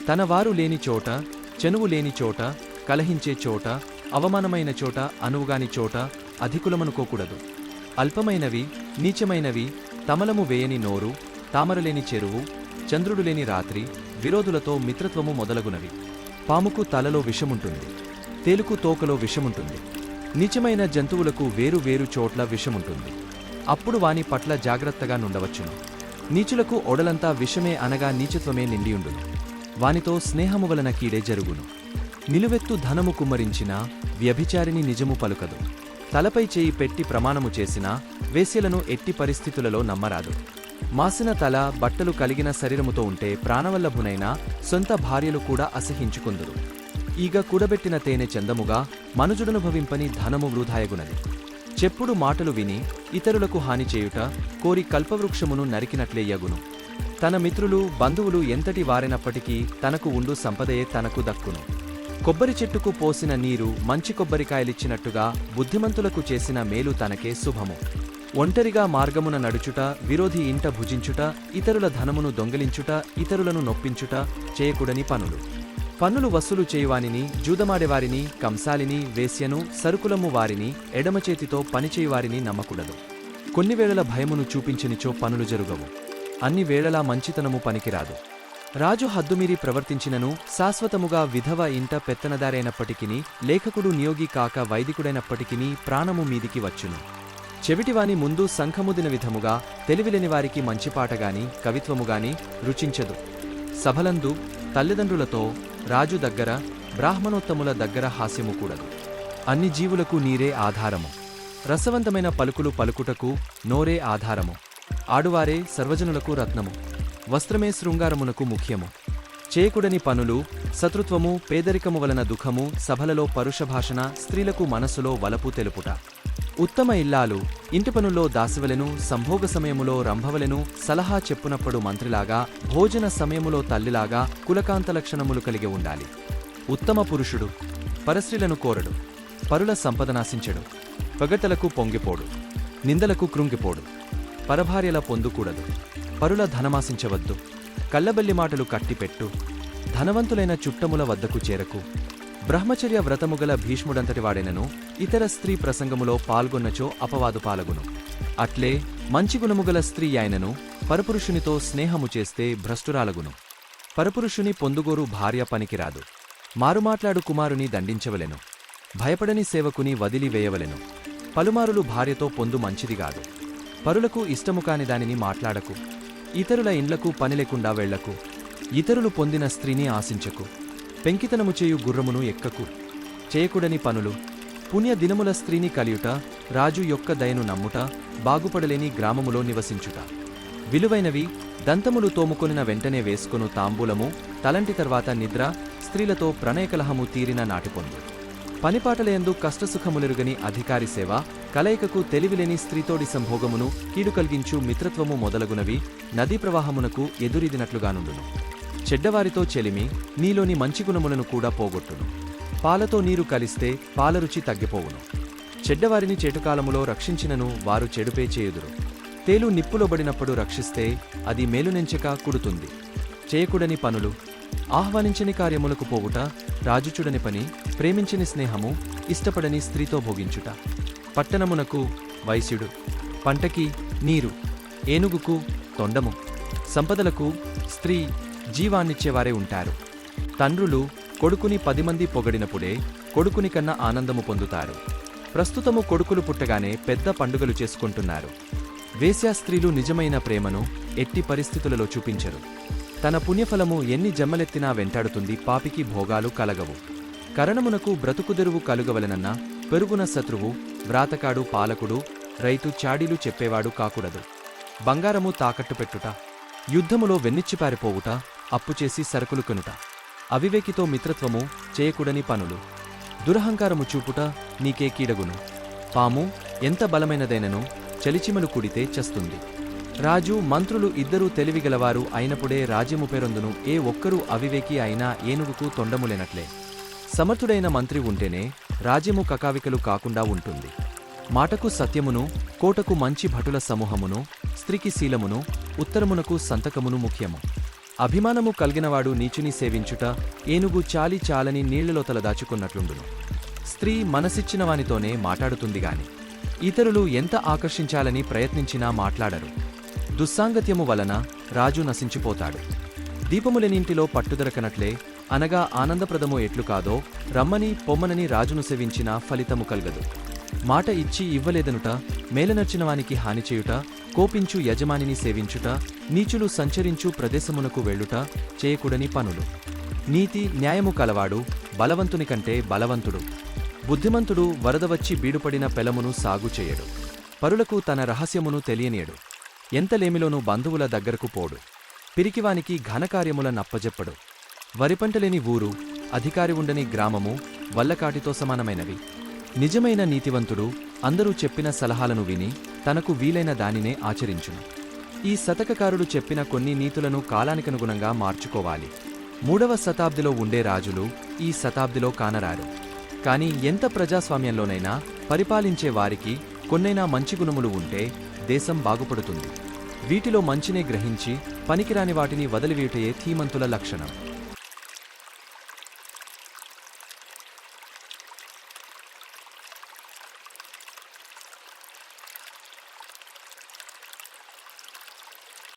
తన వారు లేని చోట, చనువు లేని చోట, కలహించే చోట, అవమానమైన చోట, అనువుగాని చోట అధికులమనుకోకూడదు. అల్పమైనవి, నీచమైనవి, తమలము వేయని నోరు, తామరలేని చెరువు, చంద్రుడు లేని రాత్రి, విరోధులతో మిత్రత్వము మొదలగునవి. పాముకు తలలో విషముంటుంది, తేలుకు తోకలో విషముంటుంది. నీచమైన జంతువులకు వేరు వేరు చోట్ల విషముంటుంది. అప్పుడు వాని పట్ల జాగ్రత్తగా నుండవచ్చును. నీచులకు ఒడలంతా విషమే అనగా నీచత్వమే నిండియుండును. వానితో స్నేహము వలన కీడే జరుగును. నిలువెత్తు ధనము కుమ్మరించినా వ్యభిచారిని నిజము పలుకదు. తలపై చేయి పెట్టి ప్రమాణము చేసినా వేశ్యలను ఎట్టి పరిస్థితులలో నమ్మరాదు. మాసిన తల, బట్టలు కలిగిన శరీరముతో ఉంటే ప్రాణవల్లభునైనా సొంత భార్యలు కూడా అసహించుకుందురు. ఈగ కూడబెట్టిన తేనె చందముగా మనుజుడనుభవింపని ధనము వృధాయగునది. చెప్పుడు మాటలు విని ఇతరులకు హాని చేయుట కోరి కల్పవృక్షమును నరికినట్లే యగును. తన మిత్రులు, బంధువులు ఎంతటి వారైనప్పటికీ తనకు ఉండు సంపదయే తనకు దక్కును. కొబ్బరి చెట్టుకు పోసిన నీరు మంచి కొబ్బరికాయలిచ్చినట్టుగా బుద్ధిమంతులకు చేసిన మేలు తనకే శుభము. ఒంటరిగా మార్గమున నడుచుట, విరోధి ఇంట భుజించుట, ఇతరుల ధనమును దొంగిలించుట, ఇతరులను నొప్పించుట చేయకూడని పనులు. పన్నులు వసూలు చేయువానిని, జూదమాడేవారిని, కంసాలిని, వేశ్యను, సరుకులమ్ము వారిని, ఎడమచేతితో పనిచేయువారిని నమ్మకూడదు. కొన్ని వేళల భయమును చూపించనిచో పనులు జరుగవు. అన్ని వేళలా మంచితనము పనికిరాదు. రాజు హద్దుమీరి ప్రవర్తించినను శాశ్వతముగా విధవ ఇంట పెత్తనదారైనప్పటికినీ, లేఖకుడు నియోగి కాక వైదికుడైనప్పటికినీ ప్రాణము మీదికి వచ్చును. చెవిటివాని ముందు శంఖముదిన విధముగా తెలివిలేనివారికి మంచిపాటగాని, కవిత్వముగాని రుచించదు. సభలందు తల్లిదండ్రులతో, రాజు దగ్గర, బ్రాహ్మణోత్తముల దగ్గర హాస్యము కూడదు. అన్ని జీవులకు నీరే ఆధారము. రసవంతమైన పలుకులు పలుకుటకు నోరే ఆధారము. ఆడువారే సర్వజనులకు రత్నము. వస్త్రమే శృంగారమునకు ముఖ్యము. చేయకూడని పనులు, శత్రుత్వము, పేదరికము వలన దుఃఖము, సభలలో పరుషభాషణ, స్త్రీలకు మనస్సులో వలపు తెలుపుట. ఉత్తమ ఇల్లాలు ఇంటి పనుల్లో దాసివలెను, సంభోగ సమయములో రంభవలెను, సలహా చెప్పునప్పుడు మంత్రిలాగా, భోజన సమయములో తల్లిలాగా కులకాంత లక్షణములు కలిగి ఉండాలి. ఉత్తమ పురుషుడు పరస్త్రీలను కోరడు, పరుల సంపదనాశించడు, పగటలకు పొంగిపోడు, నిందలకు కృంగిపోడు, పరభార్యల పొందుకూడదు, పరుల ధనమాశించవద్దు, కళ్ళబల్లి మాటలు కట్టిపెట్టు, ధనవంతులైన చుట్టముల వద్దకు చేరకు. బ్రహ్మచర్య వ్రతముగల భీష్ముడంతటివాడెనను ఇతర స్త్రీ ప్రసంగములో పాల్గొన్నచో అపవాదు పాలగును. అట్లే మంచి గుణముగల స్త్రీ ఆయనను పరపురుషునితో స్నేహము చేస్తే భ్రష్టురాలగును. పరపురుషుని పొందుగోరు భార్య పనికిరాదు. మారుమాట్లాడు కుమారుని దండించవలెను. భయపడని సేవకుని వదిలివేయవలెను. పలుమారులు భార్యతో పొందు మంచిదిగాదు. పరులకు ఇష్టము కాని దానిని మాట్లాడకు. ఇతరుల ఇండ్లకు పనిలేకుండా వెళ్లకు. ఇతరులు పొందిన స్త్రీని ఆశించకు. పెంకితనము చేయు గుర్రమును ఎక్కకు. చేయకూడని పనులు. పుణ్య దినముల స్త్రీని కలియుట, రాజు యొక్క దయను నమ్ముట, బాగుపడలేని గ్రామములో నివసించుట. విలువైనవి దంతములు తోముకొనిన వెంటనే వేసుకొను తాంబూలము, తలంటి తర్వాత నిద్ర, స్త్రీలతో ప్రణయకలహము తీరిన నాటిపొందు. పనిపాటలయందు కష్టసుఖములెరుగని అధికారి సేవ, కలయికకు తెలివిలేని స్త్రీతోడి సంభోగమును, కీడు కలిగించు మిత్రత్వము మొదలగునవి నదీ ప్రవాహమునకు ఎదురీదినట్లుగానుండును. చెడ్డవారితో చెలిమి నీలోని మంచి గుణములను కూడా పోగొట్టును. పాలతో నీరు కలిస్తే పాలరుచి తగ్గిపోవును. చెడ్డవారిని చేటుకాలములో రక్షించినను వారు చెడుపే చేయుదురు. తేలు నిప్పులోబడినప్పుడు రక్షిస్తే అది మేలునెంచక కుడుతుంది. చేయకూడని పనులు. ఆహ్వానించని కార్యములకు పోవుట, రాజుచుడని పని, ప్రేమించని స్నేహము, ఇష్టపడని స్త్రీతో భోగించుట. పట్టణమునకు వైశ్యుడు, పంటకి నీరు, ఏనుగుకు తొండము, సంపదలకు స్త్రీ జీవాన్నిచ్చేవారే ఉంటారు. తండ్రులు కొడుకుని 10 మంది పొగడినప్పుడే కొడుకుని కన్నా ఆనందము పొందుతారు. ప్రస్తుతము కొడుకులు పుట్టగానే పెద్ద పండుగలు చేసుకుంటున్నారు. వేశ్యా స్త్రీలు నిజమైన ప్రేమను ఎట్టి పరిస్థితులలో చూపించరు. తన పుణ్యఫలము ఎన్ని జమ్మలెత్తినా వెంటాడుతుంది. పాపికి భోగాలు కలగవు. కరణమునకు బ్రతుకుదెరువు కలుగవలనన్నా పెరుగున శత్రువు, వ్రాతకాడు పాలకుడు, రైతు చాడీలు చెప్పేవాడు కాకూడదు. బంగారము తాకట్టు పెట్టుట, యుద్ధములో వెన్నిచ్చిపారిపోవుట, అప్పుచేసి సరుకులు కొనుట. అవివేకితో మిత్రత్వము, చేయకూడని పనులు. దురహంకారము చూపుట నీకే కీడగును. పాము ఎంత బలమైనదైనను చలిచిమలు కుడితే చస్తుంది. రాజు, మంత్రులు ఇద్దరూ తెలివిగలవారు అయినప్పుడే రాజ్యము పేరొందును. ఏ ఒక్కరూ అవివేకి అయినా ఏనుగుకు తొండములేనట్లే. సమర్థుడైన మంత్రి ఉంటేనే రాజ్యము కకావికలు కాకుండా ఉంటుంది. మాటకు సత్యమును, కోటకు మంచి భటుల సమూహమును, స్త్రీకి శీలమును, ఉత్తరమునకు సంతకమును ముఖ్యము. అభిమానము కలిగినవాడు నీచుని సేవించుట ఏనుగు చాలి చాలని నీళ్లలో తలదాచుకున్నట్లుండును. స్త్రీ మనసిచ్చినవానితోనే మాటాడుతుందిగాని ఇతరులు ఎంత ఆకర్షించాలని ప్రయత్నించినా మాట్లాడరు. దుస్సాంగత్యము వలన రాజు నశించిపోతాడు. దీపములెనింటిలో పట్టుదొరకనట్లే అనగా ఆనందప్రదము ఎట్లు కాదో రమ్మని పొమ్మనని రాజును సేవించినా ఫలితము కల్గదు. మాట ఇచ్చి ఇవ్వలేదనుట, మేలనర్చినవానికి హానిచేయుట, కోపించు యజమానిని సేవించుట, నీచులు సంచరించు ప్రదేశమునకు వెళ్ళుట చేయకూడని పనులు. నీతి న్యాయము కలవాడు బలవంతుని కంటే బలవంతుడు. బుద్ధిమంతుడు వరదవచ్చి బీడుపడిన పెలమును సాగు చేయడు. పరులకు తన రహస్యమును తెలియనీయడు. ఎంతలేమిలోనూ బంధువుల దగ్గరకు పోడు. పిరికివానికి ఘనకార్యముల నప్పజెప్పడు. వరిపంటలేని ఊరు, అధికారి ఉండని గ్రామము వల్లకాటితో సమానమైనవి. నిజమైన నీతివంతుడు అందరూ చెప్పిన సలహాలను విని తనకు వీలైన దానినే ఆచరించును. ఈ శతకకారుడు చెప్పిన కొన్ని నీతులను కాలానికనుగుణంగా మార్చుకోవాలి. 3వ శతాబ్దిలో ఉండే రాజులు ఈ శతాబ్దిలో కానరారు. కాని ఎంత ప్రజాస్వామ్యంలోనైనా పరిపాలించే వారికి కొన్నైనా మంచి గుణములు ఉంటే దేశం బాగుపడుతుంది. వీటిలో మంచినే గ్రహించి పనికిరాని వాటిని వదిలివేయుటయే ధీమంతుల లక్షణం.